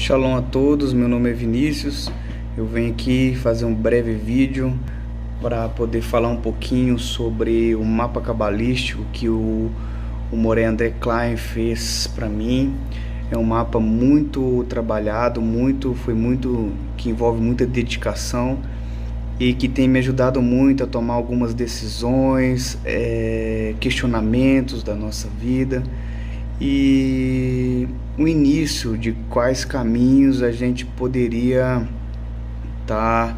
Shalom a todos, meu nome é Vinícius. Eu venho aqui fazer um breve vídeo para poder falar um pouquinho sobre o mapa cabalístico que o Moré André Klein fez para mim. É um mapa muito trabalhado, que envolve muita dedicação e que tem me ajudado muito a tomar algumas decisões, questionamentos da nossa vida e o início de quais caminhos a gente poderia estar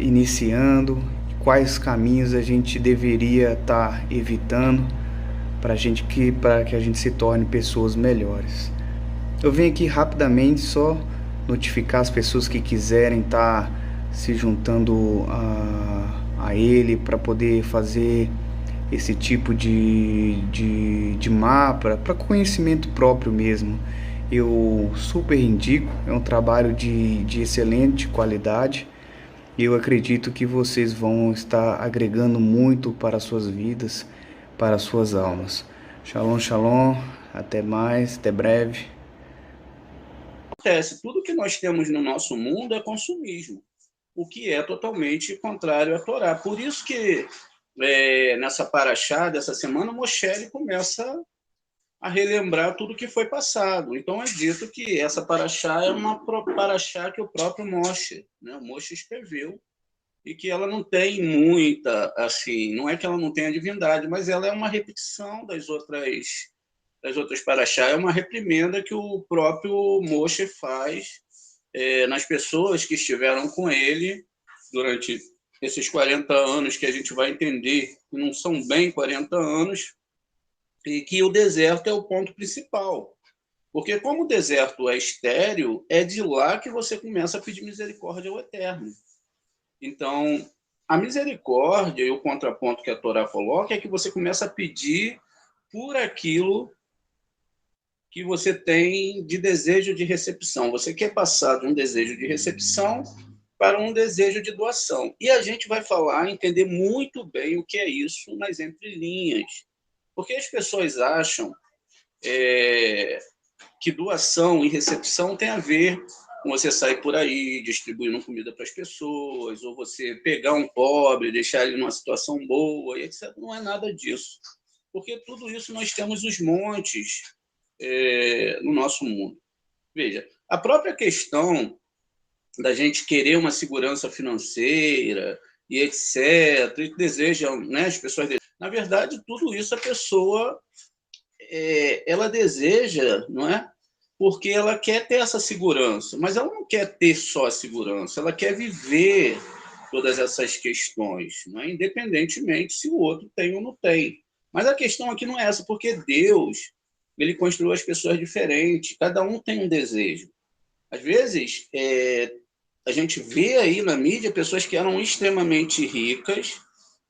iniciando, quais caminhos a gente deveria estar evitando para que a gente se torne pessoas melhores. Eu venho aqui rapidamente só notificar as pessoas que quiserem estar se juntando a ele para poder fazer esse tipo de mapa para conhecimento próprio mesmo. Eu super indico, é um trabalho de excelente qualidade e eu acredito que vocês vão estar agregando muito para as suas vidas, para as suas almas. Shalom, shalom, até mais, até breve. Acontece, tudo que nós temos no nosso mundo é consumismo, o que é totalmente contrário à Torá. Por isso que nessa paraxá dessa semana, Moshe começa a relembrar tudo que foi passado. Então é dito que essa paraxá é uma paraxá que o próprio Moshe, né, o Moshe escreveu, e que ela não tem muita, assim, não é que ela não tenha divindade, mas ela é uma repetição das outras paraxá, é uma reprimenda que o próprio Moshe faz nas pessoas que estiveram com ele durante esses 40 anos, que a gente vai entender que não são bem 40 anos, e que o deserto é o ponto principal. Porque como o deserto é estéril, é de lá que você começa a pedir misericórdia ao Eterno. Então, a misericórdia e o contraponto que a Torá coloca é que você começa a pedir por aquilo que você tem de desejo de recepção. Você quer passar de um desejo de recepção para um desejo de doação. E a gente vai falar, entender muito bem o que é isso nas entrelinhas. Porque as pessoas acham que doação e recepção tem a ver com você sair por aí distribuindo comida para as pessoas, ou você pegar um pobre, deixar ele numa situação boa, e etc. Não é nada disso. Porque tudo isso nós temos os montes no nosso mundo. Veja, a própria questão da gente querer uma segurança financeira e etc., e desejam, né, as pessoas desejam. Na verdade, tudo isso a pessoa ela deseja, não é? Porque ela quer ter essa segurança, mas ela não quer ter só a segurança, ela quer viver todas essas questões, não é? Independentemente se o outro tem ou não tem. Mas a questão aqui não é essa, porque Deus ele construiu as pessoas diferentes, cada um tem um desejo. Às vezes, a gente vê aí na mídia pessoas que eram extremamente ricas,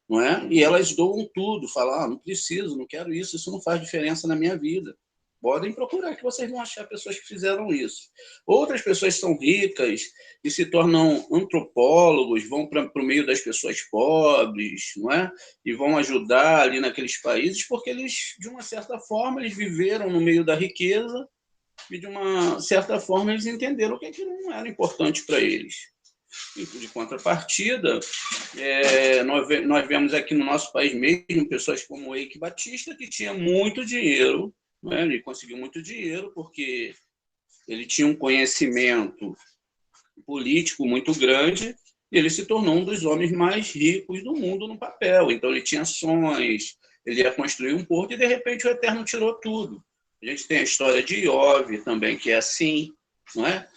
não é? E elas doam tudo, falam, não preciso, não quero isso, isso não faz diferença na minha vida. Podem procurar que vocês vão achar pessoas que fizeram isso. Outras pessoas são ricas e se tornam antropólogos, vão para o meio das pessoas pobres, não é? E vão ajudar ali naqueles países porque eles, de uma certa forma, eles viveram no meio da riqueza e, de uma certa forma, eles entenderam que aquilo não era importante para eles. De contrapartida, nós vemos aqui no nosso país mesmo pessoas como o Eike Batista, que tinha muito dinheiro, né? Ele conseguiu muito dinheiro porque ele tinha um conhecimento político muito grande e ele se tornou um dos homens mais ricos do mundo no papel. Então ele tinha ações, ele ia construir um porto e de repente o Eterno tirou tudo. A gente tem a história de Iov também, que é assim, não é?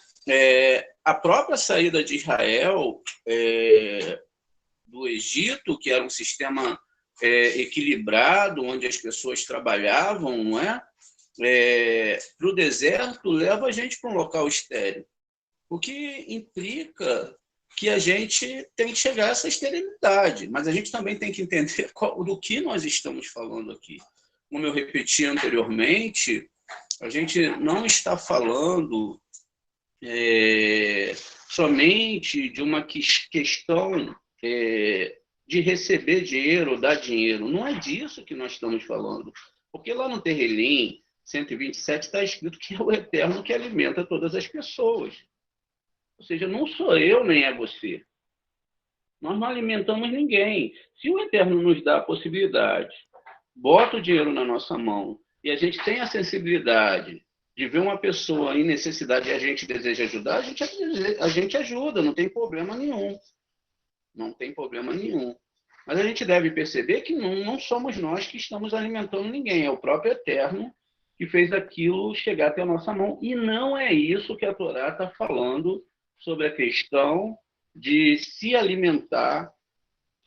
A própria saída de Israel do Egito, que era um sistema equilibrado, onde as pessoas trabalhavam, não é? Para o deserto, leva a gente para um local estéril, o que implica que a gente tem que chegar a essa esterilidade, mas a gente também tem que entender do que nós estamos falando aqui. Como eu repeti anteriormente, a gente não está falando somente de uma questão de receber dinheiro ou dar dinheiro. Não é disso que nós estamos falando. Porque lá no Terrelim, 127 está escrito que é o Eterno que alimenta todas as pessoas. Ou seja, não sou eu nem é você. Nós não alimentamos ninguém. Se o Eterno nos dá a possibilidade, bota o dinheiro na nossa mão e a gente tem a sensibilidade de ver uma pessoa em necessidade e a gente deseja ajudar, a gente ajuda, não tem problema nenhum. Não tem problema nenhum. Mas a gente deve perceber que não somos nós que estamos alimentando ninguém, é o próprio Eterno que fez aquilo chegar até a nossa mão. E não é isso que a Torá está falando sobre a questão de se alimentar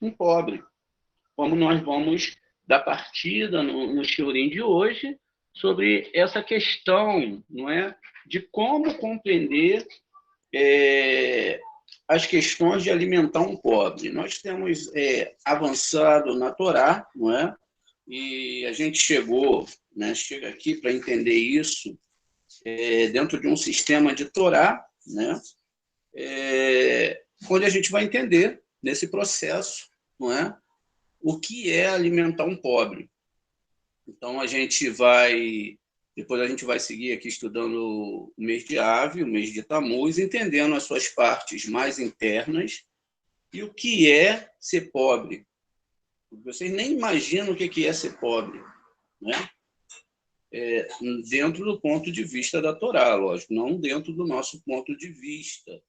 um pobre. Como nós vamos dar partida no shiurim de hoje sobre essa questão, não é, de como compreender as questões de alimentar um pobre. Nós temos avançado na Torá, não é? E a gente chega aqui para entender isso dentro de um sistema de Torá, né? Onde a gente vai entender nesse processo, não é? O que é alimentar um pobre. Então depois a gente vai seguir aqui estudando o mês de Ave, o mês de Tamuz, entendendo as suas partes mais internas e o que é ser pobre. Vocês nem imaginam o que é ser pobre, né? Dentro do ponto de vista da Torá, lógico, não dentro do nosso ponto de vista.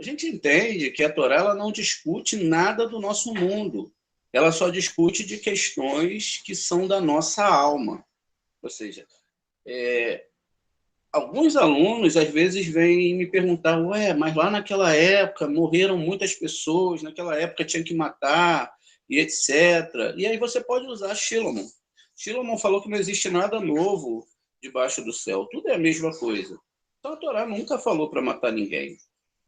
A gente entende que a Torá ela não discute nada do nosso mundo, ela só discute de questões que são da nossa alma. Ou seja, alguns alunos às vezes vêm me perguntar, mas lá naquela época morreram muitas pessoas, naquela época tinha que matar, e etc. E aí você pode usar Shlomo. Shlomo falou que não existe nada novo debaixo do céu, tudo é a mesma coisa. Então a Torá nunca falou para matar ninguém.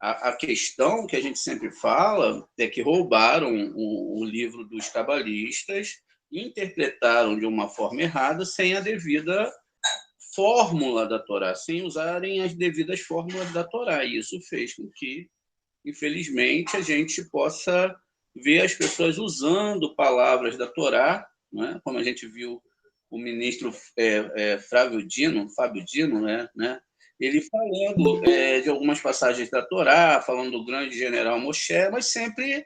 A questão que a gente sempre fala é que roubaram o livro dos cabalistas e interpretaram de uma forma errada, sem a devida fórmula da Torá, sem usarem as devidas fórmulas da Torá. E isso fez com que, infelizmente, a gente possa ver as pessoas usando palavras da Torá, né? Como a gente viu o ministro Fábio Dino, né? Ele falando de algumas passagens da Torá, falando do grande general Moshe, mas sempre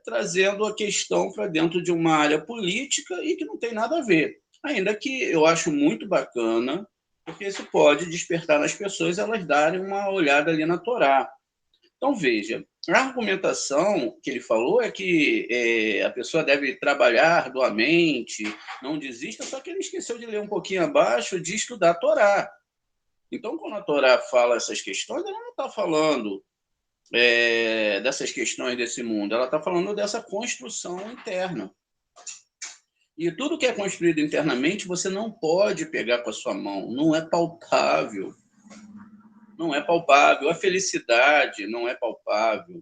trazendo a questão para dentro de uma área política e que não tem nada a ver. Ainda que eu acho muito bacana, porque isso pode despertar nas pessoas elas darem uma olhada ali na Torá. Então, veja, a argumentação que ele falou é que a pessoa deve trabalhar arduamente, não desista, só que ele esqueceu de ler um pouquinho abaixo de estudar a Torá. Então, quando a Torá fala essas questões, ela não está falando dessas questões desse mundo, ela está falando dessa construção interna. E tudo que é construído internamente, você não pode pegar com a sua mão, não é palpável. Não é palpável. A felicidade não é palpável.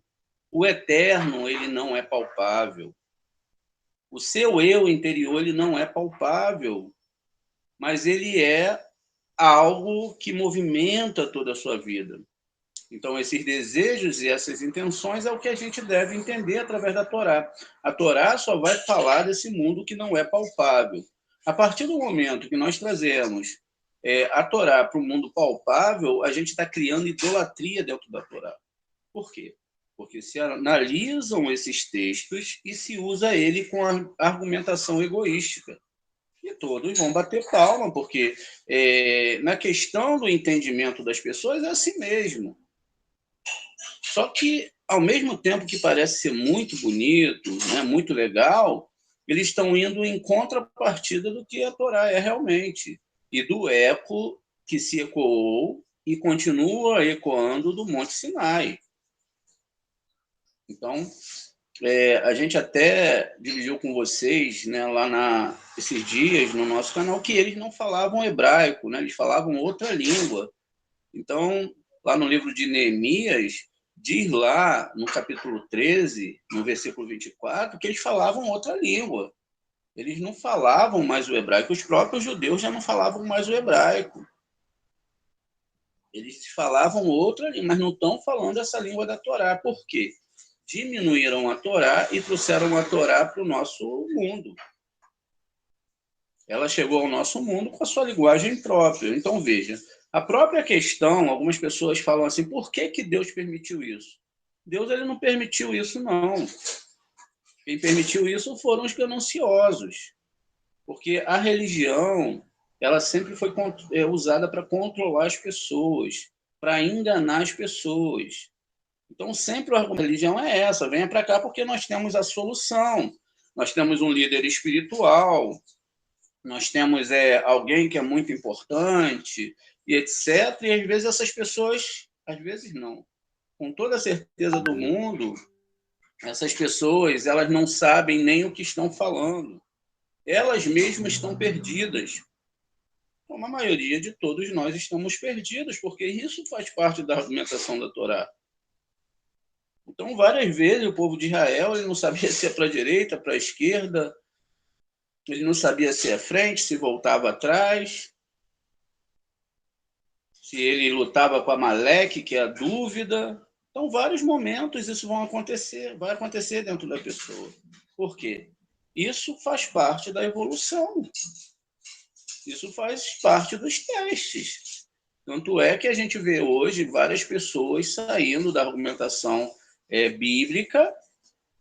O eterno, ele não é palpável. O seu eu interior, ele não é palpável. Mas ele é algo que movimenta toda a sua vida. Então, esses desejos e essas intenções é o que a gente deve entender através da Torá. A Torá só vai falar desse mundo que não é palpável. A partir do momento que nós trazemos a Torá para o mundo palpável, a gente está criando idolatria dentro da Torá. Por quê? Porque se analisam esses textos e se usa ele com a argumentação egoística. E todos vão bater palma, porque na questão do entendimento das pessoas é assim mesmo. Só que, ao mesmo tempo que parece ser muito bonito, né, muito legal, eles estão indo em contrapartida do que a Torá é realmente, e do eco que se ecoou e continua ecoando do Monte Sinai. Então, a gente até dividiu com vocês, né, lá esses dias no nosso canal, que eles não falavam hebraico, né, eles falavam outra língua. Então, lá no livro de Neemias, diz lá no capítulo 13, no versículo 24, que eles falavam outra língua. Eles não falavam mais o hebraico. Os próprios judeus já não falavam mais o hebraico. Eles falavam outra língua, mas não estão falando essa língua da Torá. Por quê? Diminuíram a Torá e trouxeram a Torá para o nosso mundo. Ela chegou ao nosso mundo com a sua linguagem própria. Então, veja, a própria questão, algumas pessoas falam assim, por que que Deus permitiu isso? Deus ele não permitiu isso, não. Quem permitiu isso foram os gananciosos. Porque a religião, ela sempre foi usada para controlar as pessoas, para enganar as pessoas. Então, sempre a religião é essa, venha para cá porque nós temos a solução. Nós temos um líder espiritual, nós temos alguém que é muito importante, e etc. E às vezes essas pessoas, às vezes não, com toda a certeza do mundo, essas pessoas elas não sabem nem o que estão falando. Elas mesmas estão perdidas. Como a maioria de todos nós estamos perdidos, porque isso faz parte da argumentação da Torá. Então, várias vezes, o povo de Israel ele não sabia se é para a direita, para a esquerda, ele não sabia se é frente, se voltava atrás, se ele lutava com Amaleque, que é a dúvida. Então, vários momentos isso vai acontecer dentro da pessoa. Por quê? Isso faz parte da evolução. Isso faz parte dos testes. Tanto é que a gente vê hoje várias pessoas saindo da argumentação bíblica,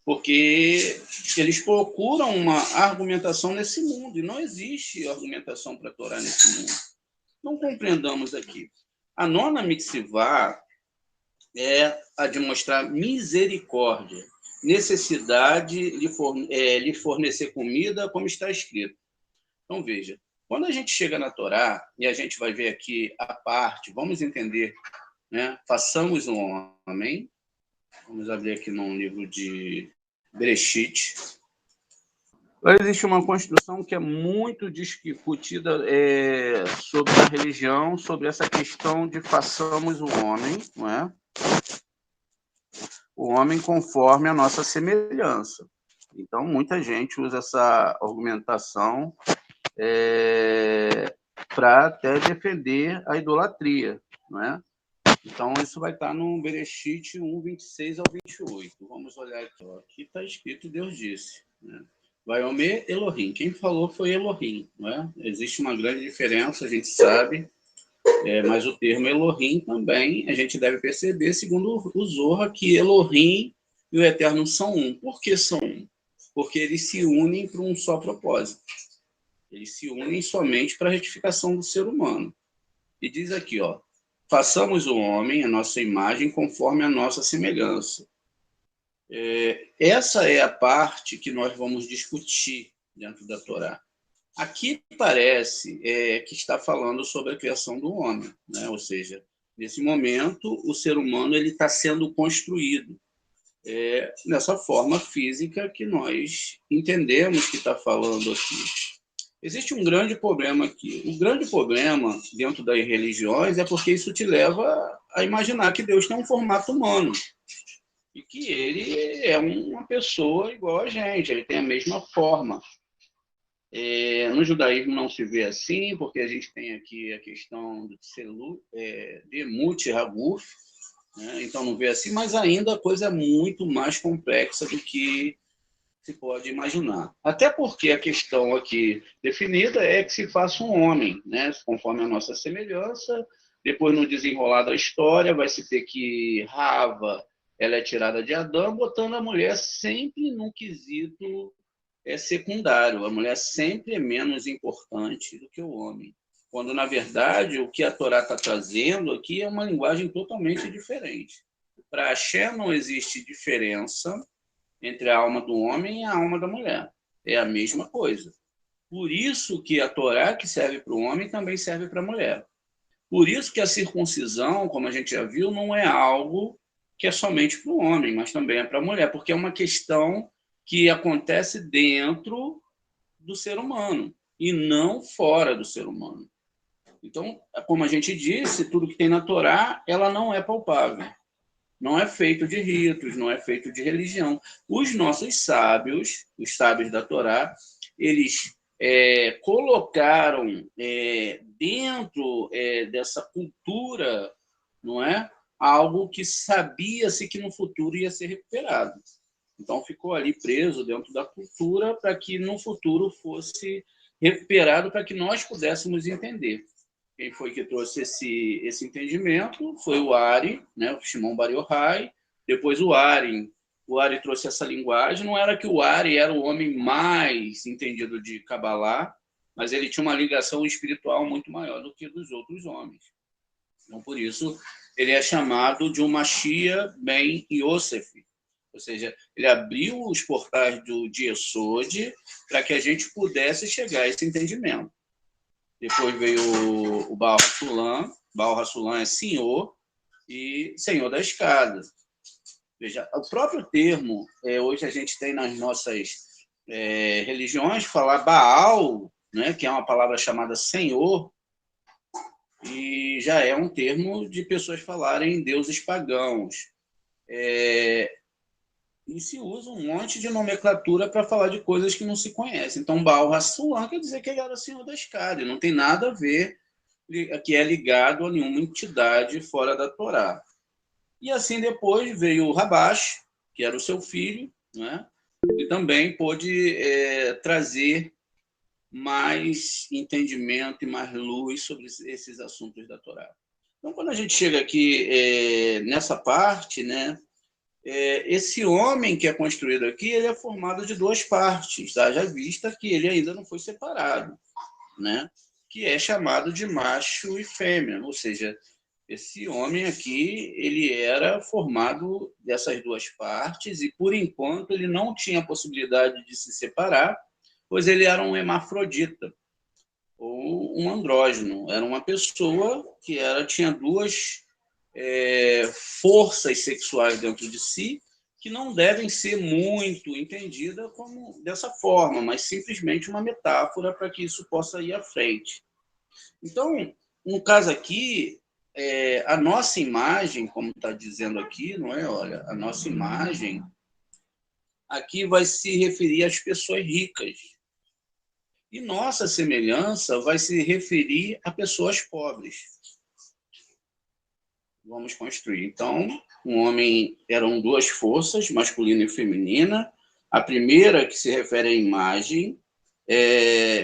porque eles procuram uma argumentação nesse mundo, e não existe argumentação para a Torá nesse mundo. Não compreendamos aqui. A nona mitzvah é a de mostrar misericórdia, necessidade de lhe fornecer comida, como está escrito. Então, veja, quando a gente chega na Torá, e a gente vai ver aqui a parte, vamos entender, né? Façamos um homem. Vamos abrir aqui num livro de Bereshit. Agora, existe uma construção que é muito discutida sobre a religião, sobre essa questão de façamos o homem, não é? O homem conforme a nossa semelhança. Então, muita gente usa essa argumentação para até defender a idolatria, não é? Então, isso vai estar no Bereshit 1, 26 ao 28. Vamos olhar aqui. Aqui está escrito, Deus disse. Né? Vaiomer Elohim. Quem falou foi Elohim. Não é? Existe uma grande diferença, a gente sabe, mas o termo Elohim também, a gente deve perceber, segundo o Zohar, que Elohim e o Eterno são um. Por que são um? Porque eles se unem para um só propósito. Eles se unem somente para a retificação do ser humano. E diz aqui, ó, façamos o homem, a nossa imagem, conforme a nossa semelhança. Essa é a parte que nós vamos discutir dentro da Torá. Aqui parece que está falando sobre a criação do homem, né? Ou seja, nesse momento, o ser humano está sendo construído nessa forma física que nós entendemos que está falando aqui. Existe um grande problema aqui. O grande problema dentro das religiões é porque isso te leva a imaginar que Deus tem um formato humano e que ele é uma pessoa igual a gente, ele tem a mesma forma. No judaísmo não se vê assim, porque a gente tem aqui a questão do Demut Haguf, né? Então não vê assim, mas ainda a coisa é muito mais complexa do que se pode imaginar. Até porque a questão aqui definida é que se faça um homem, né? Conforme a nossa semelhança. Depois, no desenrolar da história, vai se ter que Rava ela é tirada de Adão, botando a mulher sempre num quesito secundário. A mulher sempre é menos importante do que o homem. Quando, na verdade, o que a Torá está trazendo aqui é uma linguagem totalmente diferente. Para Hashem não existe diferença entre a alma do homem e a alma da mulher. É a mesma coisa. Por isso que a Torá que serve para o homem também serve para a mulher. Por isso que a circuncisão, como a gente já viu, não é algo que é somente para o homem, mas também é para a mulher, porque é uma questão que acontece dentro do ser humano e não fora do ser humano. Então, como a gente disse, tudo que tem na Torá, ela não é palpável. Não é feito de ritos, não é feito de religião. Os nossos sábios, os sábios da Torá, eles colocaram dentro dessa cultura, não é, algo que sabia-se que no futuro ia ser recuperado. Então ficou ali preso dentro da cultura para que no futuro fosse recuperado para que nós pudéssemos entender. Quem foi que trouxe esse entendimento foi o Ari, né, o Shimon Bar Yochai, depois o Ari trouxe essa linguagem. Não era que o Ari era o homem mais entendido de Kabbalah, mas ele tinha uma ligação espiritual muito maior do que dos outros homens. Então, por isso, ele é chamado de um Mashiach ben Yosef, ou seja, ele abriu os portais de Yesod para que a gente pudesse chegar a esse entendimento. Depois veio o Baal HaSulam. Baal HaSulam é senhor e senhor da escada. Veja, o próprio termo, hoje a gente tem nas nossas religiões, falar Baal, né, que é uma palavra chamada senhor, e já é um termo de pessoas falarem deuses pagãos. E se usa um monte de nomenclatura para falar de coisas que não se conhecem. Então, Baal HaSulam quer dizer que ele era senhor da escada, e não tem nada a ver que é ligado a nenhuma entidade fora da Torá. E assim depois veio o Rabash, que era o seu filho, né? E também pôde trazer mais entendimento e mais luz sobre esses assuntos da Torá. Então, quando a gente chega aqui nessa parte, né, esse homem que é construído aqui, ele é formado de duas partes, tá? Já vista que ele ainda não foi separado, né? Que é chamado de macho e fêmea, ou seja, esse homem aqui, ele era formado dessas duas partes e, por enquanto, ele não tinha a possibilidade de se separar, pois ele era um hermafrodita, ou um andrógeno. Era uma pessoa que tinha duas forças sexuais dentro de si, que não devem ser muito entendidas como dessa forma, mas simplesmente uma metáfora para que isso possa ir à frente. Então, no caso aqui, a nossa imagem, como está dizendo aqui, não é? Olha, a nossa imagem aqui vai se referir às pessoas ricas. E nossa semelhança vai se referir a pessoas pobres. Vamos construir. Então, um homem eram duas forças, masculina e feminina. A primeira, que se refere à imagem,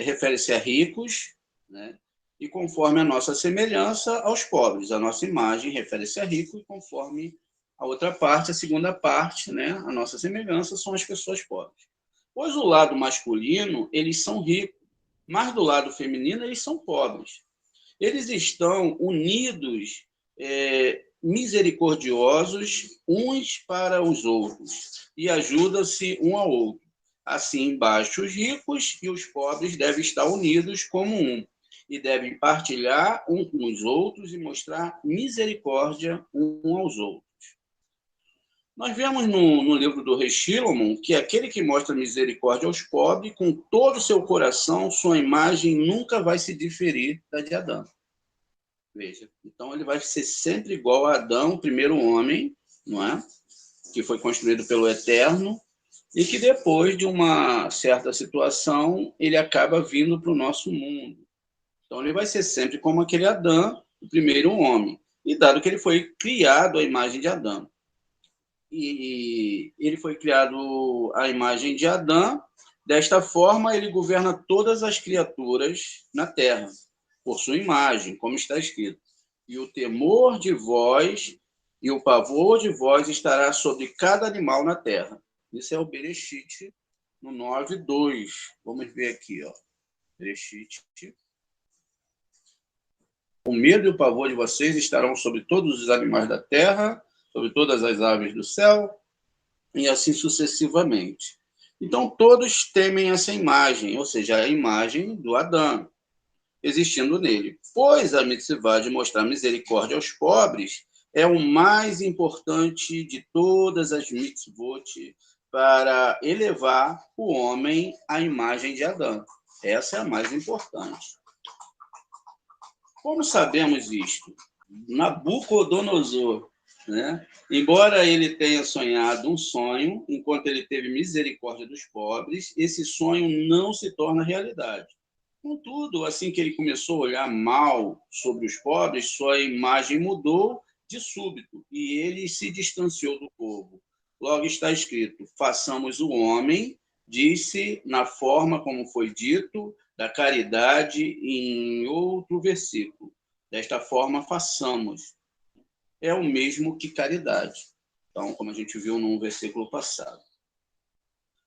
refere-se a ricos, né? E conforme a nossa semelhança, aos pobres. A nossa imagem refere-se a rico e conforme a outra parte, a segunda parte, né? A nossa semelhança são as pessoas pobres. Pois o lado masculino, eles são ricos, mas do lado feminino, eles são pobres. Eles estão unidos, misericordiosos uns para os outros e ajudam-se um ao outro. Assim, embaixo, os ricos e os pobres devem estar unidos como um e devem partilhar uns com os outros e mostrar misericórdia uns aos outros. Nós vemos no livro do Rei Shlomo que aquele que mostra misericórdia aos pobres, com todo o seu coração, sua imagem nunca vai se diferir da de Adão. Veja, então ele vai ser sempre igual a Adão, o primeiro homem, não é? Que foi construído pelo Eterno, e que depois de uma certa situação, ele acaba vindo para o nosso mundo. Então ele vai ser sempre como aquele Adão, o primeiro homem, e dado que ele foi criado à imagem de Adão. E ele foi criado à imagem de Adão, desta forma ele governa todas as criaturas na terra, por sua imagem, como está escrito. E o temor de vós e o pavor de vós estará sobre cada animal na terra. Isso é o Bereshit, no 9:2. Vamos ver aqui, ó. Bereshit. O medo e o pavor de vocês estarão sobre todos os animais da terra, sobre todas as aves do céu, e assim sucessivamente. Então, todos temem essa imagem, ou seja, a imagem do Adão, existindo nele. Pois a mitzvah de mostrar misericórdia aos pobres é o mais importante de todas as mitzvot para elevar o homem à imagem de Adão. Essa é a mais importante. Como sabemos isto? Nabucodonosor, né? Embora ele tenha sonhado um sonho, enquanto ele teve misericórdia dos pobres, esse sonho não se torna realidade. Contudo, assim que ele começou a olhar mal sobre os pobres, sua imagem mudou de súbito e ele se distanciou do povo. Logo está escrito: façamos o homem disse na forma como foi dito da caridade em outro versículo. Desta forma, façamos. É o mesmo que caridade. Então, como a gente viu no versículo passado.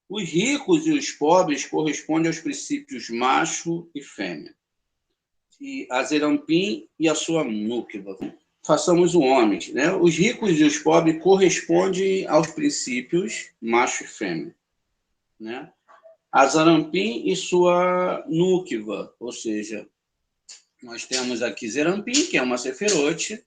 Os ricos e os pobres correspondem aos princípios macho e fêmea. E a Zerampim e a sua núclea. Façamos o homem, né? Os ricos e os pobres correspondem aos princípios macho e fêmea, né? A Zerampim e sua núclea, ou seja, nós temos aqui Zerampim, que é uma seferote,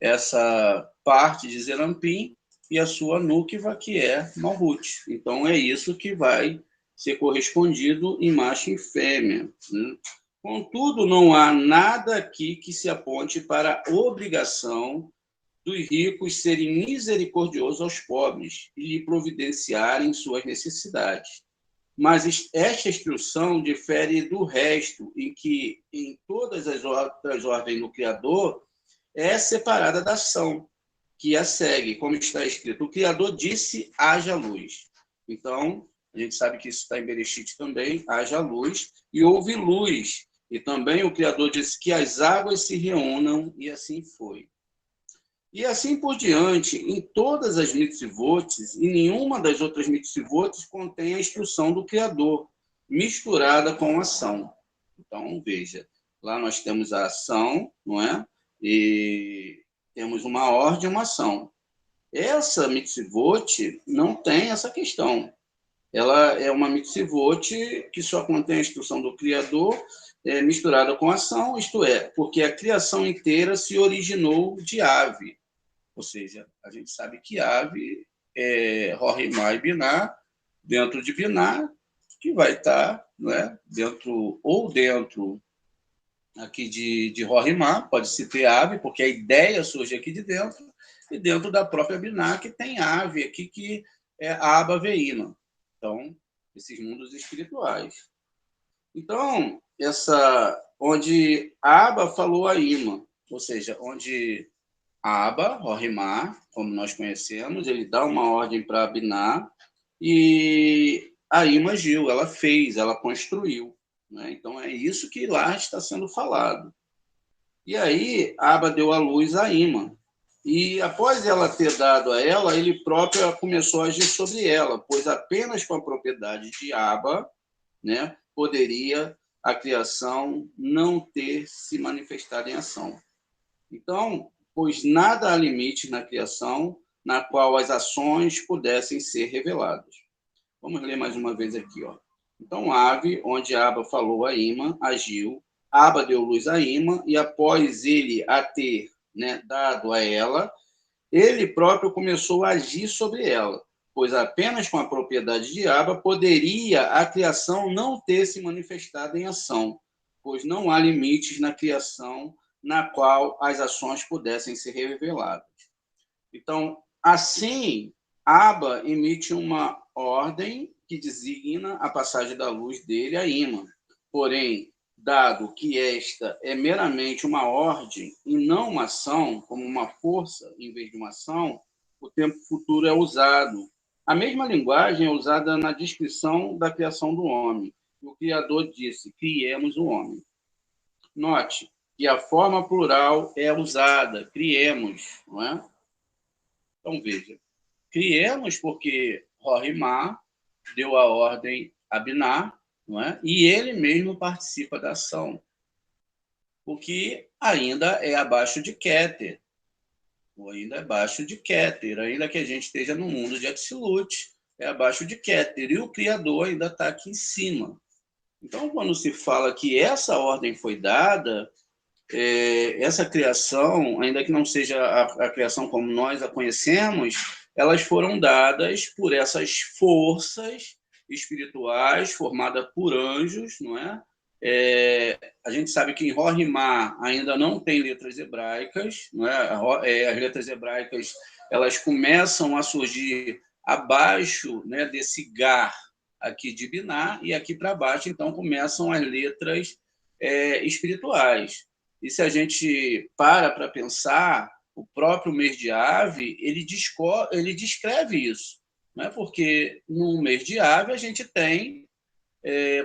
essa parte de Zerampim, e a sua núclea, que é Malhut. Então, é isso que vai ser correspondido em macho e fêmea, né? Contudo, não há nada aqui que se aponte para a obrigação dos ricos serem misericordiosos aos pobres e lhe providenciarem suas necessidades. Mas esta instrução difere do resto, em que, em todas as outras ordens do Criador, é separada da ação, que a segue, como está escrito. O Criador disse, haja luz. Então, a gente sabe que isso está em Bereshit também, haja luz, e houve luz. E também o Criador disse que as águas se reúnam, e assim foi. E assim por diante, em todas as mitzvot, e nenhuma das outras mitzvot contém a instrução do Criador, misturada com a ação. Então, veja, lá nós temos a ação, não é? E temos uma ordem e uma ação. Essa mitzvot não tem essa questão. Ela é uma mitzvot que só contém a instrução do Criador, misturada com a ação, isto é, porque a criação inteira se originou de ave. Ou seja, a gente sabe que ave é Rohimá e Biná, dentro de Biná, que vai estar, não é, dentro aqui de Rohimá, pode-se ter ave, porque a ideia surge aqui de dentro, e dentro da própria Biná, que tem ave aqui, que é Aba Veína. Então, esses mundos espirituais. Então, onde Aba falou a Ima, ou seja, onde Aba, Rohimá, como nós conhecemos, ele dá uma ordem para Biná, e a Ima agiu, ela fez, ela construiu, né? Então, é isso que lá está sendo falado. E aí, Aba deu à luz a Ima. E após ela ter dado a ela, ele próprio começou a agir sobre ela, pois apenas com a propriedade de Aba, né, poderia a criação não ter se manifestado em ação. Então, pois nada há limite na criação na qual as ações pudessem ser reveladas. Vamos ler mais uma vez aqui, ó. Então, ave, onde Aba falou a Ima, agiu, Aba deu luz a Ima, e após ele a ter, né, dado a ela, ele próprio começou a agir sobre ela, pois apenas com a propriedade de Aba poderia a criação não ter se manifestado em ação, pois não há limites na criação na qual as ações pudessem ser reveladas. Então, assim, Aba emite uma ordem que designa a passagem da luz dele a Ima. Porém, dado que esta é meramente uma ordem e não uma ação, como uma força em vez de uma ação, o tempo futuro é usado. A mesma linguagem é usada na descrição da criação do homem. O Criador disse, criemos o homem. Note que a forma plural é usada, criemos, não é? Então, veja, criemos porque Rohimá deu a ordem a Biná, não é? E ele mesmo participa da ação, o que ainda é abaixo de Keter, ou ainda é abaixo de Keter, ainda que a gente esteja no mundo de Atzilut, é abaixo de Keter, e o Criador ainda está aqui em cima. Então, quando se fala que essa ordem foi dada, essa criação, ainda que não seja a criação como nós a conhecemos, elas foram dadas por essas forças espirituais formadas por anjos, não é? A gente sabe que em Rohimá ainda não tem letras hebraicas, não é? As letras hebraicas elas começam a surgir abaixo, né, desse Gar aqui de Biná, e aqui para baixo, então, começam as letras espirituais. E se a gente para pensar, o próprio mês de Ave, ele descreve isso. né? Porque no mês de ave a gente tem,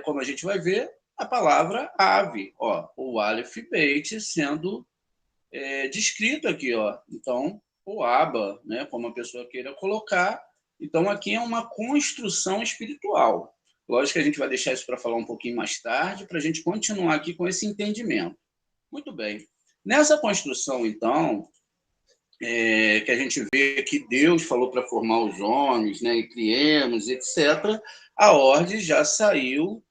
como a gente vai ver, a palavra ave, ó, o Aleph Beit sendo descrito aqui, ó. Então, o Aba, né, como a pessoa queira colocar. Então, aqui é uma construção espiritual. Lógico que a gente vai deixar isso para falar um pouquinho mais tarde, para a gente continuar aqui com esse entendimento. Muito bem. Nessa construção, então, que a gente vê que Deus falou para formar os homens, né, e criemos, etc., a ordem já saiu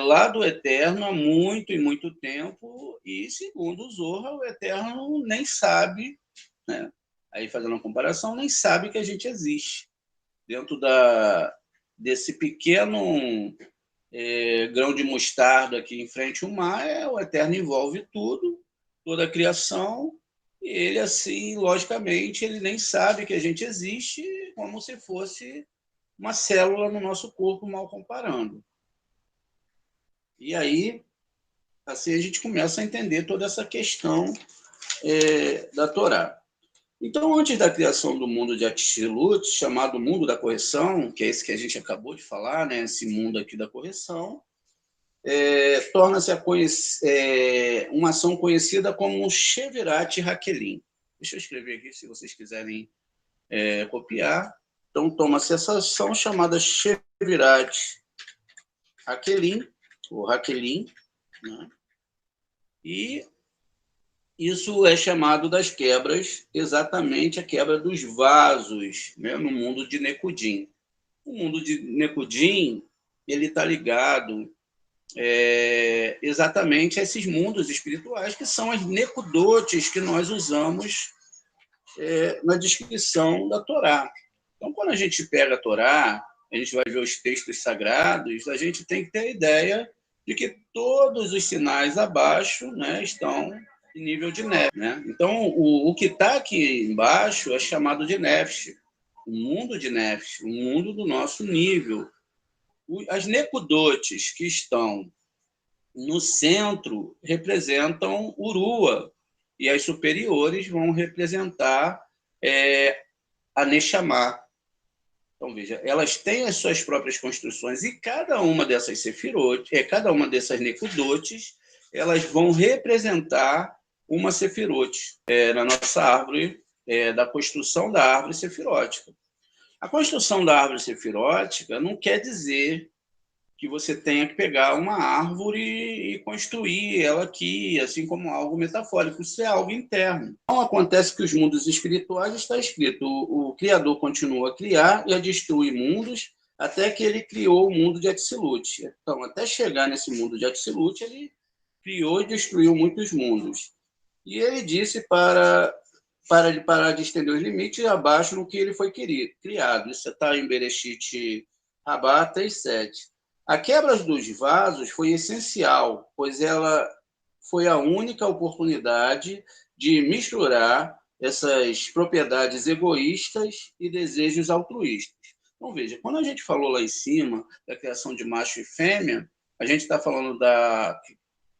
lá do Eterno há muito e muito tempo, e segundo o Zohar, o Eterno nem sabe, né, aí fazendo uma comparação, nem sabe que a gente existe. Dentro desse pequeno grão de mostarda aqui em frente ao mar, o Eterno envolve tudo, toda a criação, e ele, assim, logicamente, ele nem sabe que a gente existe, como se fosse uma célula no nosso corpo, mal comparando. E aí, assim, a gente começa a entender toda essa questão da Torá. Então, antes da criação do mundo de Atzilut, chamado mundo da correção, que é esse que a gente acabou de falar, né, esse mundo aqui da correção, torna-se uma ação conhecida como Shevirat Hakelim. Deixa eu escrever aqui, se vocês quiserem copiar. Então, toma-se essa ação chamada Shevirat Hakelim, ou Hakelim, né? E isso é chamado das quebras, exatamente a quebra dos vasos, né, no mundo de Nekudim. O mundo de Nekudim, ele está ligado exatamente a esses mundos espirituais, que são as Nekudotes que nós usamos na descrição da Torá. Então, quando a gente pega a Torá, a gente vai ver os textos sagrados, a gente tem que ter a ideia de que todos os sinais abaixo, né, estão em nível de Nefesh, né? Então, o que está aqui embaixo é chamado de Nefesh, o mundo de Nefesh, o mundo do nosso nível. As Nekudotes que estão no centro representam Urua, e as superiores vão representar a Neshama. Então, veja, elas têm as suas próprias construções, e cada uma dessas Sefirot, cada uma dessas Nekudotes, elas vão representar uma Sefirot na nossa árvore, da construção da árvore sefirótica. A construção da árvore sefirótica não quer dizer que você tenha que pegar uma árvore e construir ela aqui, assim como algo metafórico. Isso é algo interno. Então, acontece que os mundos espirituais está escrito: o Criador continua a criar e a destruir mundos até que ele criou o mundo de Atzilut. Então, até chegar nesse mundo de Atzilut, ele criou e destruiu muitos mundos. E ele disse para ele parar de estender os limites abaixo no que ele foi criado. Isso está em Bereshit Rabá 3:7. A quebra dos vasos foi essencial, pois ela foi a única oportunidade de misturar essas propriedades egoístas e desejos altruístas. Então, veja, quando a gente falou lá em cima da criação de macho e fêmea, a gente está falando da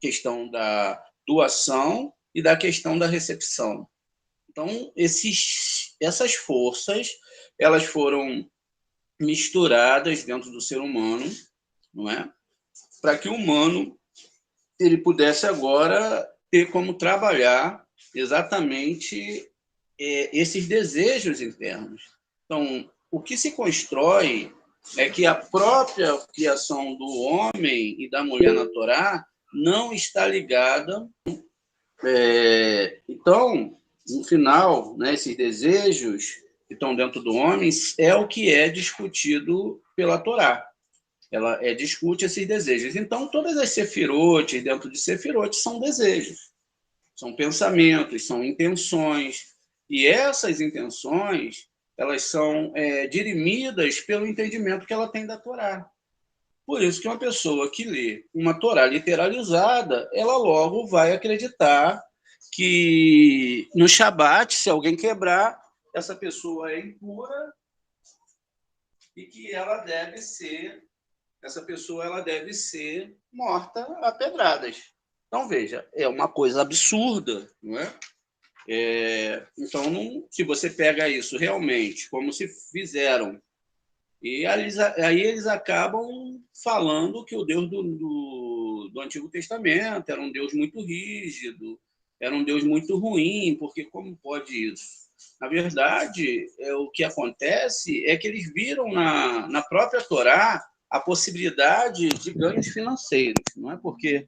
questão da doação e da questão da recepção. Então, essas forças, elas foram misturadas dentro do ser humano, não é? Para que o humano ele pudesse agora ter como trabalhar exatamente esses desejos internos. Então, o que se constrói é que a própria criação do homem e da mulher na Torá não está ligada. Então, no final, né, esses desejos que estão dentro do homem é o que é discutido pela Torá. Ela discute esses desejos. Então, todas as sefirotes dentro de sefirotes são desejos, são pensamentos, são intenções. E essas intenções, elas são dirimidas pelo entendimento que ela tem da Torá. Por isso que uma pessoa que lê uma Torá literalizada, ela logo vai acreditar que no Shabat, se alguém quebrar, essa pessoa é impura e que essa pessoa ela deve ser morta a pedradas. Então, veja, é uma coisa absurda, não é? Então, se você pega isso realmente, como se fizeram E aí eles acabam falando que o Deus do Antigo Testamento era um Deus muito rígido, era um Deus muito ruim, porque como pode isso? Na verdade, o que acontece é que eles viram na própria Torá a possibilidade de ganhos financeiros, não é? Porque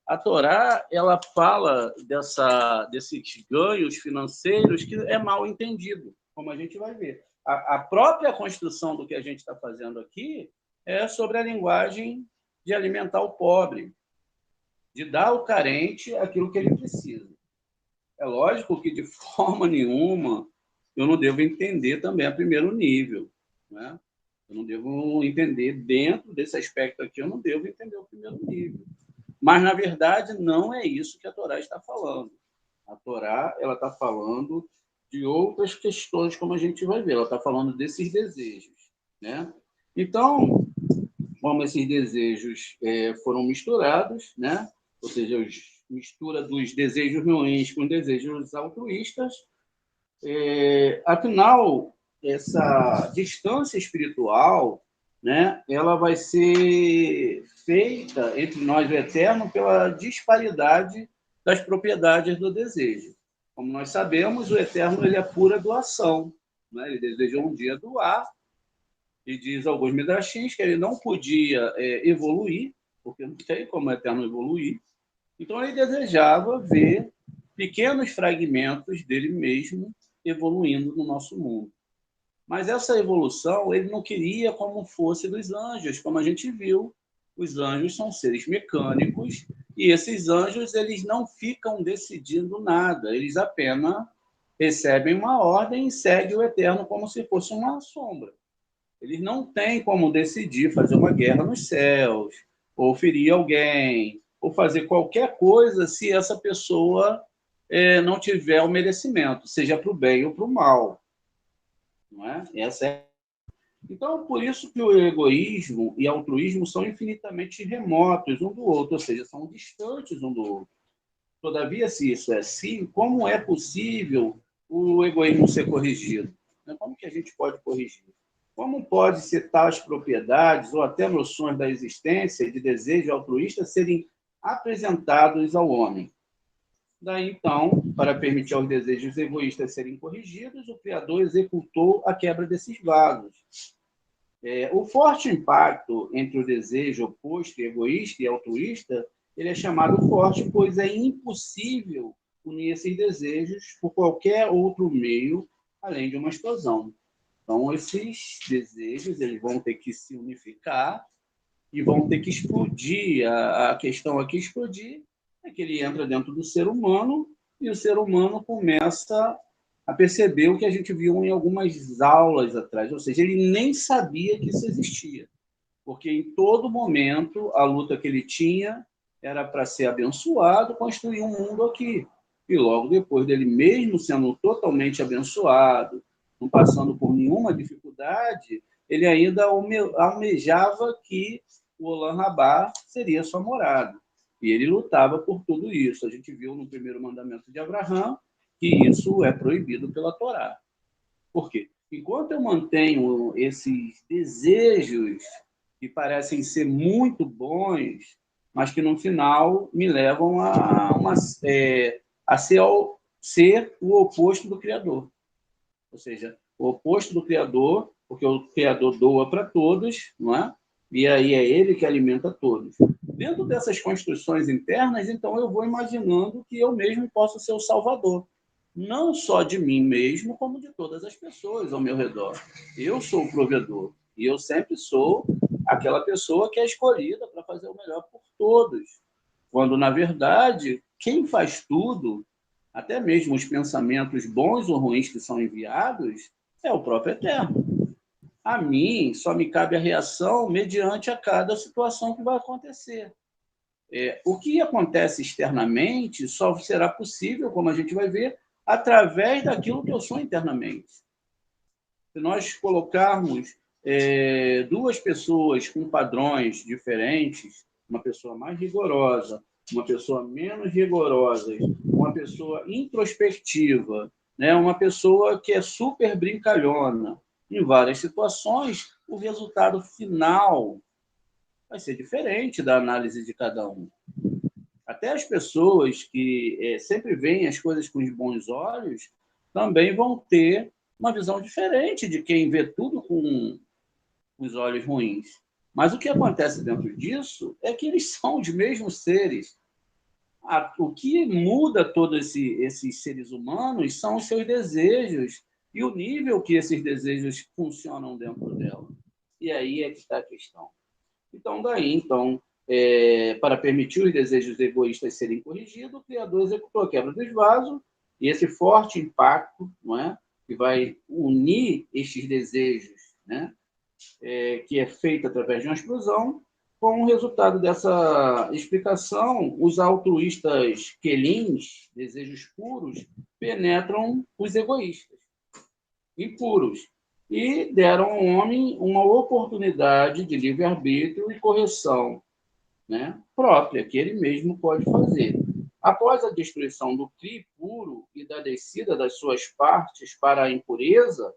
a Torá ela fala desses ganhos financeiros que é mal entendido, como a gente vai ver. A própria construção do que a gente está fazendo aqui é sobre a linguagem de alimentar o pobre, de dar ao carente aquilo que ele precisa. É lógico que, de forma nenhuma, eu não devo entender também a primeiro nível, né? Eu não devo entender, dentro desse aspecto aqui, eu não devo entender o primeiro nível. Mas, na verdade, não é isso que a Torá está falando. A Torá ela está falando de outras questões, como a gente vai ver. Ela está falando desses desejos, né? Então, como esses desejos foram misturados, né? Ou seja, a mistura dos desejos ruins com desejos altruístas, afinal, essa distância espiritual, né, ela vai ser feita entre nós e o Eterno pela disparidade das propriedades do desejo. Como nós sabemos, o Eterno ele é pura doação, né? Ele desejou um dia doar, e diz alguns midrashins que ele não podia evoluir, porque não tem como o Eterno evoluir. Então ele desejava ver pequenos fragmentos dele mesmo evoluindo no nosso mundo. Mas essa evolução ele não queria como fosse dos anjos, como a gente viu. Os anjos são seres mecânicos e esses anjos eles não ficam decidindo nada, eles apenas recebem uma ordem e seguem o Eterno como se fosse uma sombra. Eles não têm como decidir fazer uma guerra nos céus, ou ferir alguém, ou fazer qualquer coisa se essa pessoa não tiver o merecimento, seja para o bem ou para o mal. Não é? Então, por isso que o egoísmo e o altruísmo são infinitamente remotos um do outro, ou seja, são distantes um do outro. Todavia, se isso é assim, como é possível o egoísmo ser corrigido? Como que a gente pode corrigir? Como pode ser tais propriedades ou até noções da existência e de desejo altruísta serem apresentados ao homem? Daí, então, para permitir aos desejos egoístas serem corrigidos, o Criador executou a quebra desses vasos. O forte impacto entre o desejo oposto, egoísta e altruísta, ele é chamado forte, pois é impossível unir esses desejos por qualquer outro meio, além de uma explosão. Então, esses desejos eles vão ter que se unificar e vão ter que explodir. A questão aqui explodir é que ele entra dentro do ser humano e o ser humano começa a perceber o que a gente viu em algumas aulas atrás, ou seja, ele nem sabia que isso existia, porque em todo momento a luta que ele tinha era para ser abençoado, construir um mundo aqui. E logo depois dele, mesmo sendo totalmente abençoado, não passando por nenhuma dificuldade, ele ainda almejava que o Olam Rabá seria sua morada. E ele lutava por tudo isso. A gente viu no primeiro mandamento de Abraão que isso é proibido pela Torá. Por quê? Enquanto eu mantenho esses desejos que parecem ser muito bons, mas que no final me levam a ser o oposto do Criador. Ou seja, o oposto do Criador, porque o Criador doa para todos, não é? E aí é ele que alimenta todos. Dentro dessas construções internas, então eu vou imaginando que eu mesmo posso ser o salvador. Não só de mim mesmo, como de todas as pessoas ao meu redor. Eu sou o provedor. E eu sempre sou aquela pessoa que é escolhida para fazer o melhor por todos. Quando, na verdade, quem faz tudo, até mesmo os pensamentos bons ou ruins que são enviados, é o próprio Eterno. A mim só me cabe a reação mediante a cada situação que vai acontecer. O que acontece externamente só será possível, como a gente vai ver, através daquilo que eu sou internamente. Se nós colocarmos duas pessoas com padrões diferentes, uma pessoa mais rigorosa, uma pessoa menos rigorosa, uma pessoa introspectiva, né? Uma pessoa que é super brincalhona, em várias situações, o resultado final vai ser diferente da análise de cada um. Até as pessoas que sempre veem as coisas com os bons olhos também vão ter uma visão diferente de quem vê tudo com os olhos ruins. Mas o que acontece dentro disso é que eles são os mesmos seres. O que muda todos esses seres humanos são os seus desejos e o nível que esses desejos funcionam dentro dela. E aí é que está a questão. Então, para permitir os desejos egoístas serem corrigidos, o Criador executou a quebra dos vasos e esse forte impacto, não é, que vai unir estes desejos, né, que é feito através de uma explosão. Com o resultado dessa explicação, os altruístas quelins, desejos puros, penetram os egoístas, impuros, e deram ao homem uma oportunidade de livre-arbítrio e correção, né, própria, que ele mesmo pode fazer. Após a destruição do Cri puro e da descida das suas partes para a impureza,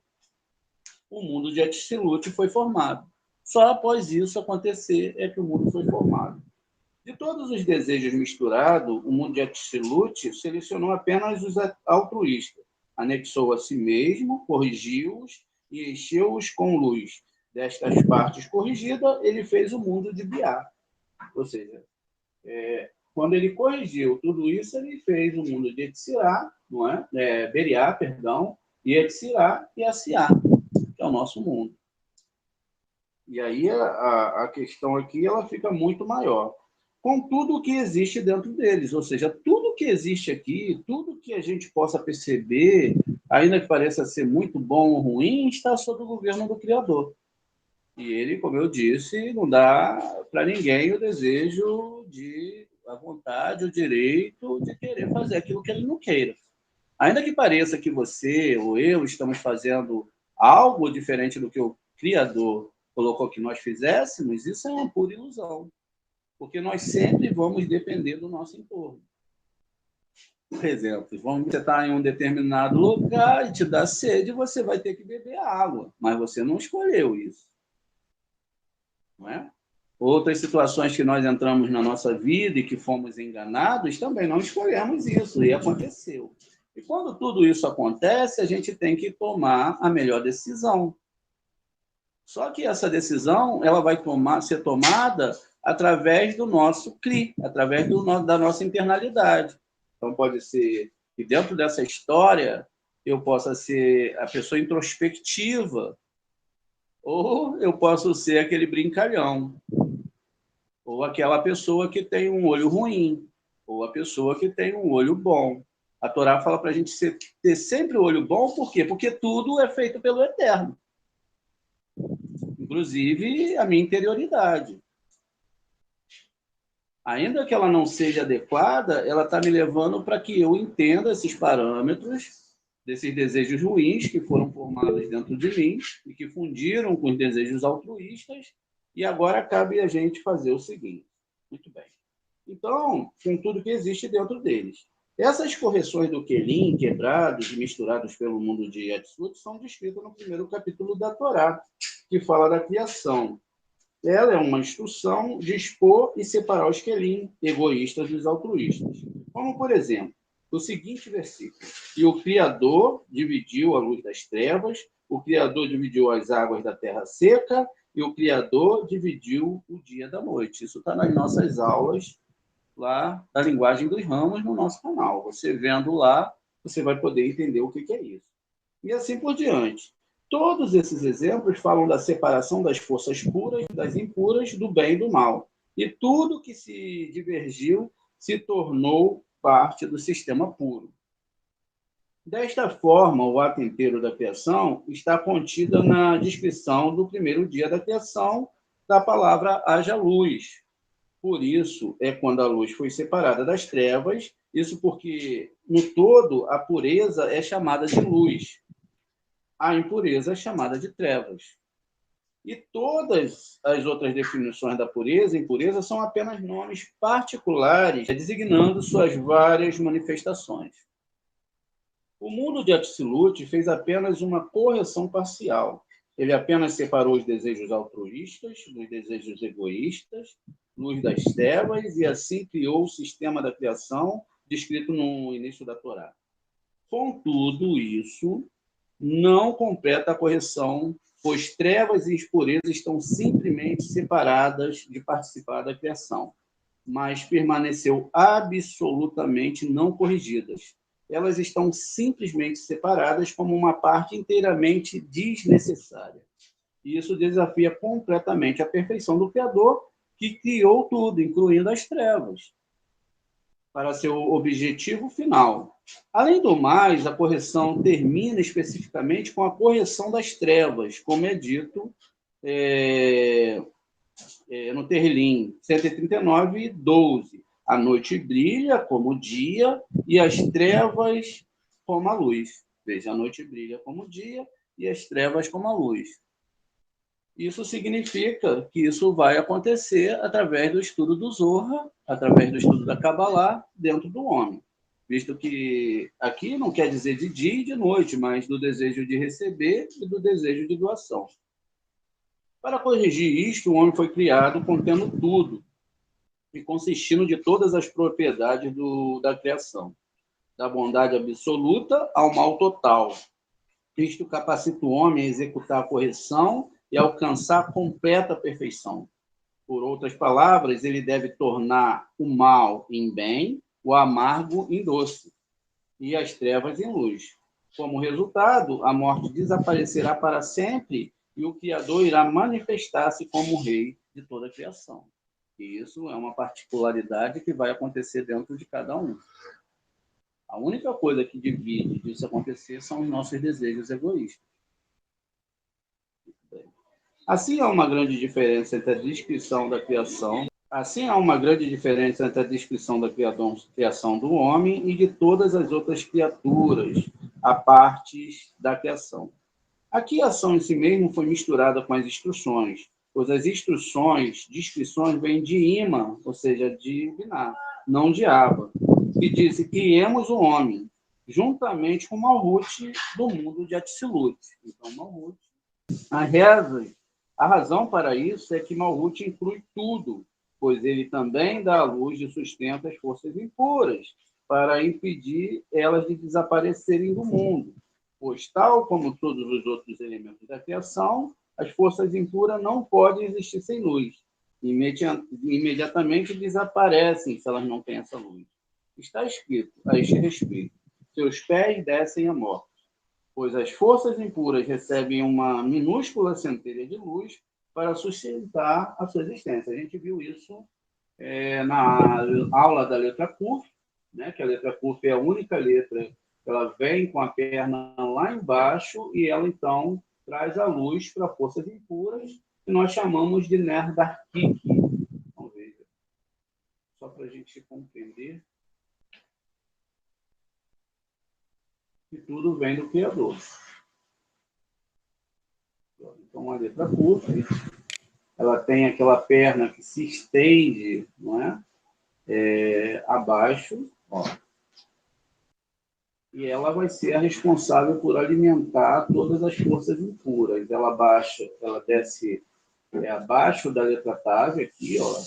o mundo de Atzilut foi formado. Só após isso acontecer é que o mundo foi formado. De todos os desejos misturados, o mundo de Atzilut selecionou apenas os altruístas, anexou a si mesmo, corrigiu-os e encheu-os com luz. Destas partes corrigidas, ele fez o mundo de Biá. Ou seja, quando ele corrigiu tudo isso, ele fez o mundo de Etzirá, não é? Beriá, perdão, e Etzirá e Asiá, que é o nosso mundo. E aí a questão aqui ela fica muito maior. Com tudo o que existe dentro deles, ou seja, tudo que existe aqui, tudo que a gente possa perceber, ainda que pareça ser muito bom ou ruim, está sob o governo do Criador. E ele, como eu disse, não dá para ninguém o desejo a vontade, o direito de querer fazer aquilo que ele não queira. Ainda que pareça que você ou eu estamos fazendo algo diferente do que o Criador colocou que nós fizéssemos, isso é uma pura ilusão. Porque nós sempre vamos depender do nosso entorno. Por exemplo, você está em um determinado lugar e te dá sede, você vai ter que beber água, mas você não escolheu isso. Não é? Outras situações que nós entramos na nossa vida e que fomos enganados, também não escolhemos isso, e aconteceu. E quando tudo isso acontece, a gente tem que tomar a melhor decisão. Só que essa decisão ela vai ser tomada através do nosso CRI, através da nossa internalidade. Então, pode ser que dentro dessa história eu possa ser a pessoa introspectiva, ou eu posso ser aquele brincalhão, ou aquela pessoa que tem um olho ruim, ou a pessoa que tem um olho bom. A Torá fala para a gente ter sempre o olho bom, por quê? Porque tudo é feito pelo Eterno. Inclusive a minha interioridade. Ainda que ela não seja adequada, ela está me levando para que eu entenda esses parâmetros desses desejos ruins que foram formados dentro de mim e que fundiram com os desejos altruístas, e agora cabe a gente fazer o seguinte. Muito bem. Então, com tudo que existe dentro deles. Essas correções do Kelim, quebrados e misturados pelo mundo de Atzilut, são descritas no primeiro capítulo da Torá, que fala da criação. Ela é uma instrução de expor e separar os Kelim, egoístas dos altruístas. Como, por exemplo, o seguinte versículo. E o Criador dividiu a luz das trevas, o Criador dividiu as águas da terra seca, e o Criador dividiu o dia da noite. Isso está nas nossas aulas, lá da linguagem dos ramos, no nosso canal. Você vendo lá, você vai poder entender o que é isso. E assim por diante. Todos esses exemplos falam da separação das forças puras e das impuras, do bem e do mal. E tudo que se divergiu se tornou parte do sistema puro. Desta forma, o ato inteiro da criação está contida na descrição do primeiro dia da criação da palavra haja luz. Por isso, é quando a luz foi separada das trevas, isso porque, no todo, a pureza é chamada de luz. A impureza é chamada de trevas. E todas as outras definições da pureza e impureza são apenas nomes particulares, designando suas várias manifestações. O mundo de Atzilut fez apenas uma correção parcial. Ele apenas separou os desejos altruístas dos desejos egoístas, luz das trevas, e assim criou o sistema da criação descrito no início da Torá. Contudo, isso não completa a correção, pois trevas e impureza estão simplesmente separadas de participar da criação, mas permaneceu absolutamente não corrigidas. Elas estão simplesmente separadas como uma parte inteiramente desnecessária. E isso desafia completamente a perfeição do Criador, que criou tudo, incluindo as trevas, para seu objetivo final. Além do mais, a correção termina especificamente com a correção das trevas, como é dito no Terrilim 139, 12. A noite brilha como o dia e as trevas como a luz. Veja, a noite brilha como o dia e as trevas como a luz. Isso significa que isso vai acontecer através do estudo do Zohar, através do estudo da Kabbalah, dentro do homem. Visto que aqui não quer dizer de dia e de noite, mas do desejo de receber e do desejo de doação. Para corrigir isto, o homem foi criado contendo tudo e consistindo de todas as propriedades da criação, da bondade absoluta ao mal total. Isto capacita o homem a executar a correção e alcançar a completa perfeição. Por outras palavras, ele deve tornar o mal em bem, o amargo em doce e as trevas em luz. Como resultado, a morte desaparecerá para sempre e o Criador irá manifestar-se como Rei de toda a criação. E isso é uma particularidade que vai acontecer dentro de cada um. A única coisa que divide disso acontecer são os nossos desejos egoístas. Assim há uma grande diferença entre a descrição da criação, criação do homem e de todas as outras criaturas, a partes da criação. Aqui a ação em si mesmo foi misturada com as instruções, pois as descrições vêm de Ima, ou seja, de Biná, não de Aba, que disse: criemos o homem, juntamente com Malhut do mundo de Atzilut. Então, Malhut, a razão para isso é que Malhut inclui tudo, pois ele também dá à luz e sustenta as forças impuras, para impedir elas de desaparecerem do mundo. Pois, tal como todos os outros elementos da criação, as forças impuras não podem existir sem luz. Imediatamente desaparecem se elas não têm essa luz. Está escrito a este respeito: seus pés descem à morte, pois as forças impuras recebem uma minúscula centelha de luz para sustentar a sua existência. A gente viu isso na aula da letra Kuf, né, que a letra Kuf é a única letra que ela vem com a perna lá embaixo e ela, então, traz a luz para forças impuras, que nós chamamos de Ner Darkik. Vamos ver, só para a gente compreender que tudo vem do Criador. Então, a letra Kuf, ela tem aquela perna que se estende, não é? Abaixo, ó. E ela vai ser a responsável por alimentar todas as forças impuras. Ela desce abaixo da letra Tav, aqui, ó,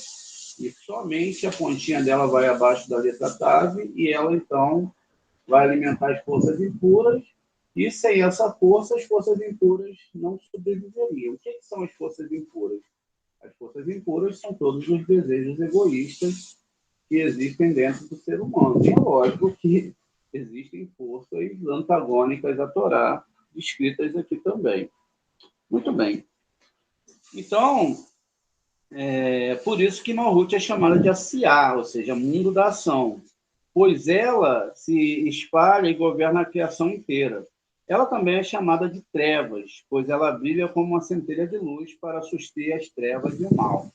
e somente a pontinha dela vai abaixo da letra Tav, e ela, então, vai alimentar as forças impuras, e sem essa força, as forças impuras não sobreviveriam. O que são as forças impuras? As forças impuras são todos os desejos egoístas que existem dentro do ser humano. E é lógico que existem forças antagônicas à Torá, descritas aqui também. Muito bem. Então, por isso que Malhut é chamada de Asiá, ou seja, mundo da ação, pois ela se espalha e governa a criação inteira. Ela também é chamada de trevas, pois ela brilha como uma centelha de luz para suster as trevas e o mal.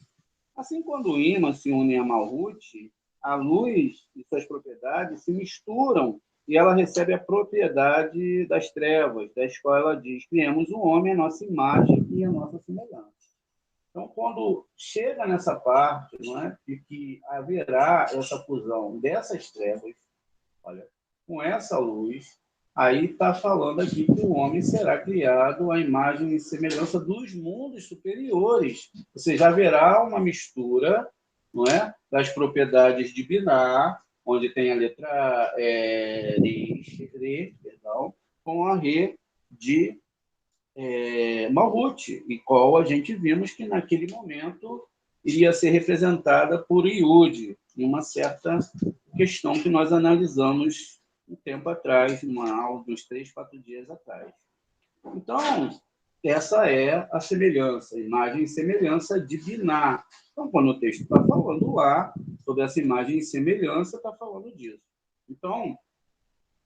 Assim, quando o Ima se une a Malhut, a luz e suas propriedades se misturam e ela recebe a propriedade das trevas, das quais ela diz: criamos o homem à nossa imagem e à nossa semelhança. Então, quando chega nessa parte, não é, de que haverá essa fusão dessas trevas, olha, com essa luz, Aí está falando aqui que o homem será criado à imagem e semelhança dos mundos superiores. Ou seja, haverá uma mistura, não é, das propriedades de Biná, onde tem a letra Re, perdão, com a Re de Malhut, e qual a gente vimos que naquele momento iria ser representada por Iude, em uma certa questão que nós analisamos um tempo atrás, numa aula dos 3, 4 dias atrás. Então, essa é a semelhança, a imagem e semelhança de Biná. Então, quando o texto está falando lá sobre essa imagem e semelhança, está falando disso. Então,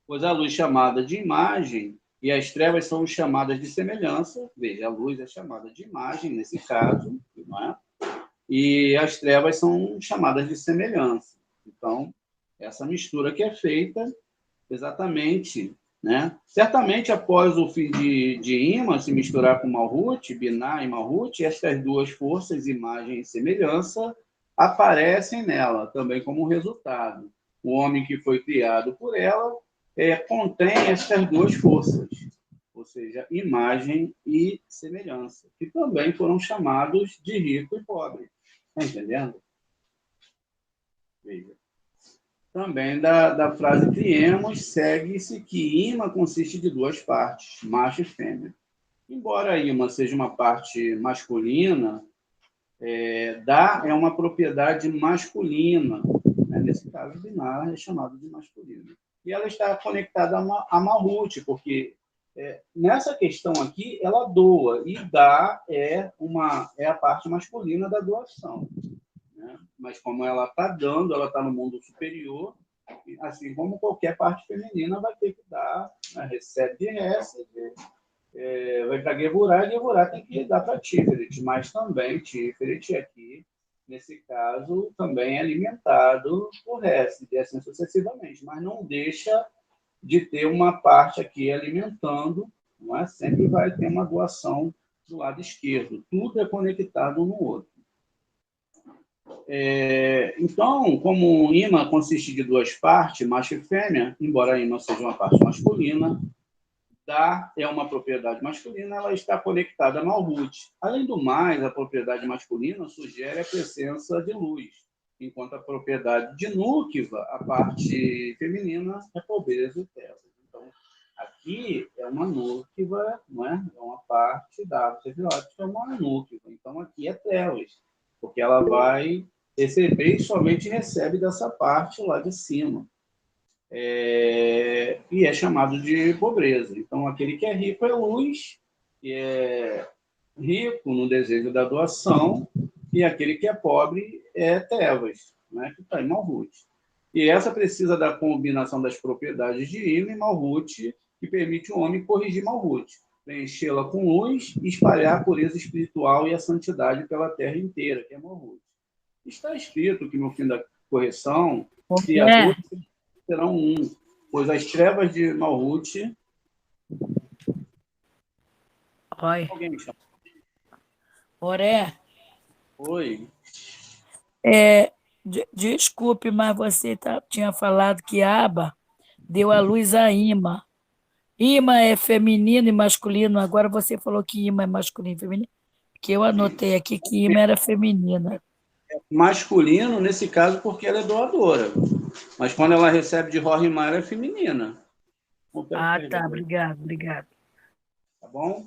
pois a luz chamada de imagem e as trevas são chamadas de semelhança, veja, a luz é chamada de imagem, nesse caso, não é? E as trevas são chamadas de semelhança. Então, essa mistura que é feita exatamente, né? Certamente, após o fim de Ima se misturar com Malhut, Biná e Malhut, estas duas forças, imagem e semelhança, aparecem nela também como resultado. O homem que foi criado por ela contém estas duas forças, ou seja, imagem e semelhança, que também foram chamados de rico e pobre. Está entendendo? Veja. Também da frase criemos, segue-se que Ima consiste de duas partes, macho e fêmea. Embora Ima seja uma parte masculina, Dá é uma propriedade masculina. Né? Nesse caso, Binar é chamado de masculino. E ela está conectada a Malhut, porque nessa questão aqui, ela doa, e dá é a parte masculina da doação. Né? Mas como ela está dando, ela está no mundo superior, assim como qualquer parte feminina vai ter que dar, né? Recebe de recebe, vai para Gevurah, e Gevurah tem que dar para Tiferet, mas também Tiferet aqui, nesse caso, também é alimentado por resto, e assim sucessivamente, mas não deixa de ter uma parte aqui alimentando, não é? Sempre vai ter uma doação do lado esquerdo, tudo é conectado um no outro. Então, como Ima consiste de duas partes, macho e fêmea, embora Ima seja uma parte masculina, Dá é uma propriedade masculina, ela está conectada a Malhut. Além do mais, a propriedade masculina sugere a presença de luz, enquanto a propriedade de Núquiva, a parte feminina, é pobreza e trevas. Então, aqui é uma Núquiva, não é? É uma parte da árvore semiótica, é uma Núquiva. Então, aqui é trevas, porque ela vai receber e somente recebe dessa parte lá de cima. E é chamado de pobreza. Então, aquele que é rico é luz, que é rico no desejo da doação, e aquele que é pobre é trevas, né, que está em Malhut. E essa precisa da combinação das propriedades de Ima e Malhut, que permite o homem corrigir Malhut, preenchê-la com luz e espalhar a pureza espiritual e a santidade pela terra inteira, que é Malhut. Está escrito que no fim da correção, criaturas serão um, pois as trevas de Malhut... Oi. Alguém me chama? Oré. Oi. Desculpe, mas você tinha falado que Aba deu à luz a Ima. Ima é feminino e masculino, agora você falou que Ima é masculino e feminino, que eu anotei aqui que Ima era feminina. Masculino, nesse caso, porque ela é doadora. Mas quando ela recebe de Rohimar, é feminina. Tá, obrigado. Tá bom?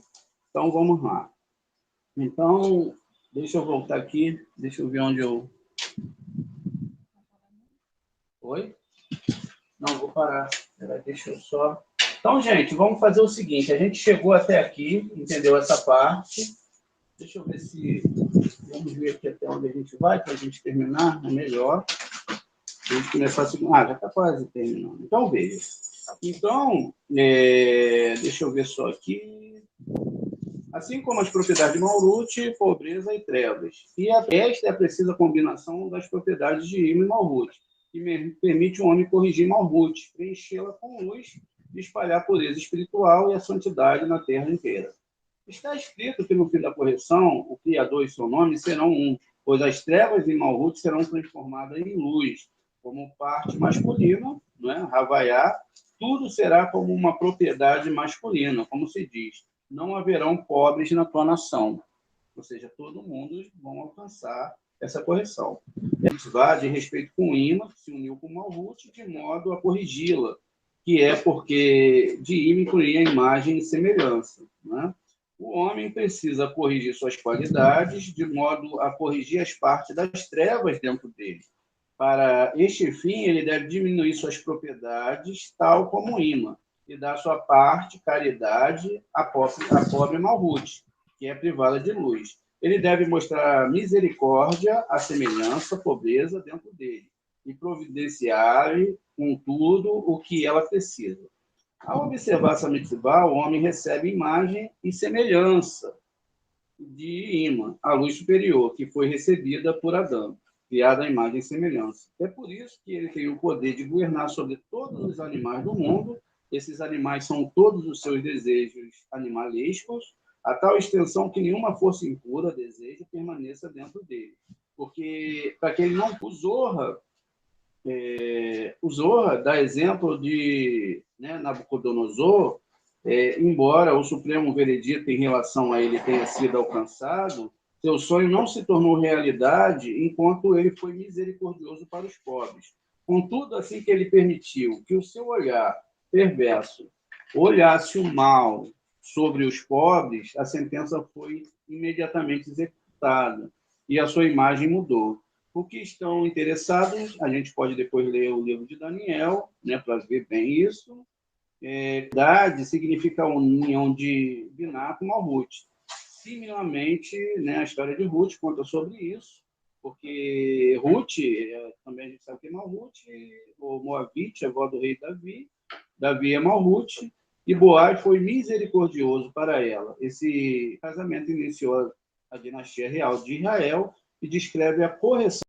Então, vamos lá. Então, deixa eu voltar aqui, deixa eu ver onde eu... Oi? Não, vou parar. Deixa eu só... Então, gente, vamos fazer o seguinte, a gente chegou até aqui, entendeu essa parte. Deixa eu ver se... Vamos ver aqui até onde a gente vai, para a gente terminar, é melhor. A gente começar a segunda... já está quase terminando. Então, veja. Então, deixa eu ver só aqui. Assim como as propriedades de Malhut, pobreza e trevas. E esta é a precisa combinação das propriedades de Ima e Malhut, que permite o homem corrigir Malhut, preenchê-la com luz e espalhar a pureza espiritual e a santidade na terra inteira. Está escrito que no fim da correção, o Criador e seu nome serão um, pois as trevas em Malhut serão transformadas em luz, como parte masculina, né, Havaiá, tudo será como uma propriedade masculina, como se diz. Não haverão pobres na tua nação. Ou seja, todo mundo vão alcançar essa correção. E a mitzvá de respeito com Ima, que se uniu com Malhut, de modo a corrigi-la, que é porque de Ima incluía imagem e semelhança. Né? O homem precisa corrigir suas qualidades, de modo a corrigir as partes das trevas dentro dele. Para este fim, ele deve diminuir suas propriedades, tal como Ima, e dar sua parte, caridade, à pobre Malhut, que é privada de luz. Ele deve mostrar misericórdia, a semelhança, a pobreza dentro dele, e providenciar-lhe com tudo o que ela precisa. Ao observar essa mitzvah, o homem recebe imagem e semelhança de Ima, a luz superior, que foi recebida por Adão, criada a imagem e semelhança. É por isso que ele tem o poder de governar sobre todos os animais do mundo. Esses animais são todos os seus desejos animalescos, a tal extensão que nenhuma força impura deseja permaneça dentro dele. Porque, para que ele não... O Zohar dá exemplo de Nabucodonosor, embora o supremo veredito em relação a ele tenha sido alcançado, seu sonho não se tornou realidade enquanto ele foi misericordioso para os pobres. Contudo, assim que ele permitiu que o seu olhar perverso olhasse o mal sobre os pobres, a sentença foi imediatamente executada e a sua imagem mudou. O que estão interessados, a gente pode depois ler o livro de Daniel, para ver bem isso. Verdade significa a união de Biná com Malhut. Similarmente, a história de Ruth conta sobre isso, porque Ruth, também a gente sabe que é Malhut, ou Moabite, avó do rei Davi. Davi é Malhut, e Boaz foi misericordioso para ela. Esse casamento iniciou a dinastia real de Israel e descreve a correção